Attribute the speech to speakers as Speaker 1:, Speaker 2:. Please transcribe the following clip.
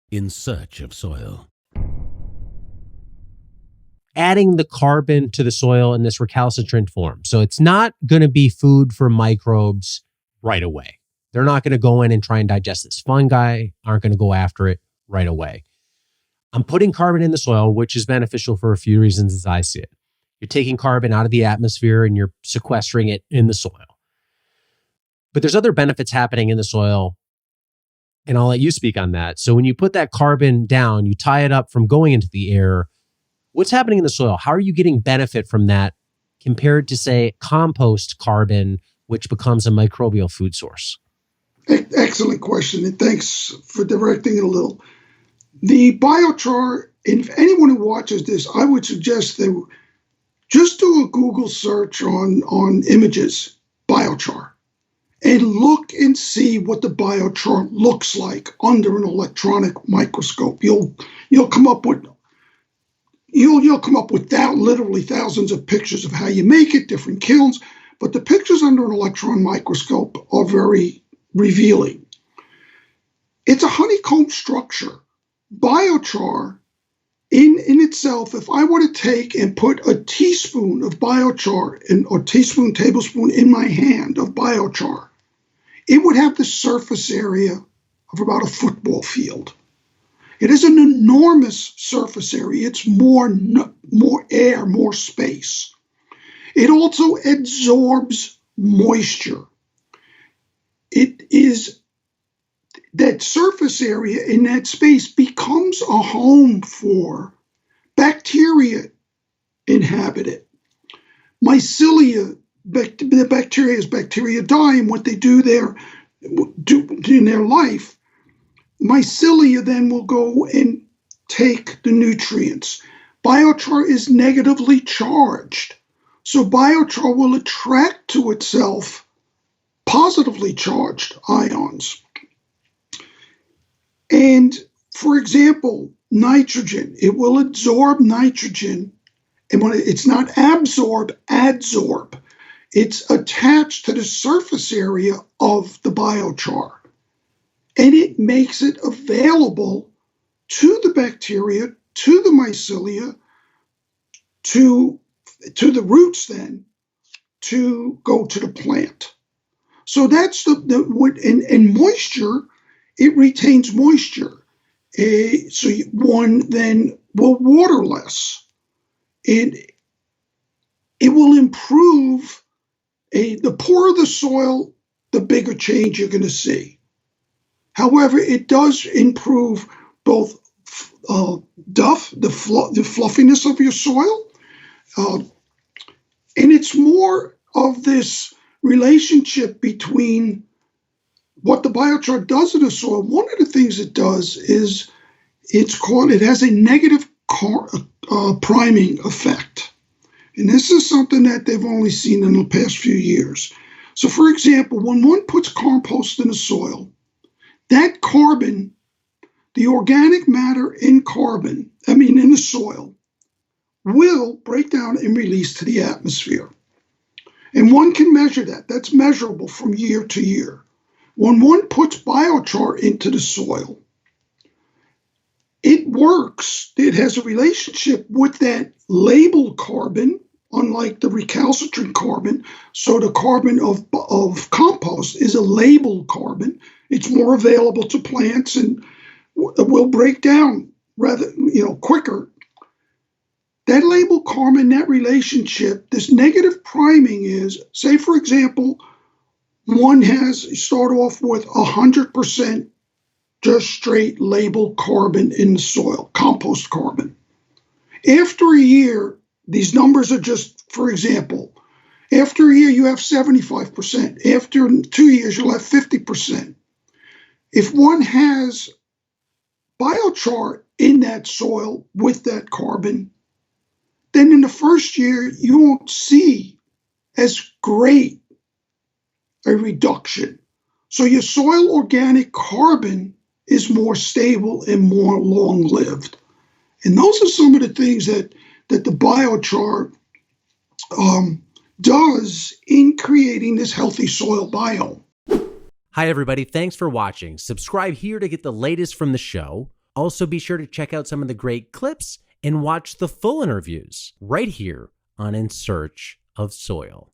Speaker 1: in search of soil.
Speaker 2: Adding the carbon to the soil in this recalcitrant form. So it's not going to be food for microbes right away. They're not going to go in and try and digest this. Fungi aren't going to go after it right away. I'm putting carbon in the soil, which is beneficial for a few reasons as I see it. You're taking carbon out of the atmosphere and you're sequestering it in the soil. But there's other benefits happening in the soil, and I'll let you speak on that. So when you put that carbon down, you tie it up from going into the air. What's happening in the soil? How are you getting benefit from that compared to, say, compost carbon, which becomes a microbial food source?
Speaker 3: Excellent question, and thanks for directing it a little. The biochar, and if anyone who watches this, I would suggest they just do a Google search on images, biochar, and look and see what the biochar looks like under an electronic microscope. You'll come up with literally thousands of pictures of how you make it, different kilns, but the pictures under an electron microscope are very revealing. It's a honeycomb structure. Biochar in itself, if I were to take and put a teaspoon of biochar or tablespoon in my hand of biochar, it would have the surface area of about a football field. It is an enormous surface area. It's more air, more space. It also absorbs moisture. It is that surface area in that space becomes a home for bacteria inhabit it. Mycelia, the bacteria is Bacteriidae, and what they do in their life, mycelia then will go and take the nutrients. Biochar is negatively charged, so biochar will attract to itself positively charged ions. And for example, nitrogen, it will absorb nitrogen, and when it's not absorb, adsorb. It's attached to the surface area of the biochar, and it makes it available to the bacteria, to the mycelia, to the roots then, to go to the plant. So that's and moisture, it retains moisture. So one then will water less. It will improve, the poorer the soil, the bigger change you're going to see. However, it does improve both the fluffiness of your soil, and it's more of this relationship between what the biochar does in the soil. One of the things it does is it has a negative priming effect. And this is something that they've only seen in the past few years. So for example, when one puts compost in the soil, that carbon, the organic matter in the soil, will break down and release to the atmosphere. And one can measure that. That's measurable from year to year. When one puts biochar into the soil, it works. It has a relationship with that labeled carbon, unlike the recalcitrant carbon. So the carbon of compost is a labeled carbon. It's more available to plants and will break down rather, quicker. That labeled carbon, that relationship, this negative priming is, say for example, one start off with 100% just straight labeled carbon in the soil, compost carbon. After a year, these numbers are just, for example, after a year you have 75%. After 2 years you'll have 50%. If one has biochar in that soil with that carbon, then in the first year you won't see as great a reduction. So your soil organic carbon is more stable and more long-lived. And those are some of the things that the biochar does in creating this healthy soil biome.
Speaker 2: Hi, everybody. Thanks for watching. Subscribe here to get the latest from the show.
Speaker 4: Also, be sure to check out some of the great clips and watch the full interviews right here on In Search of Soil.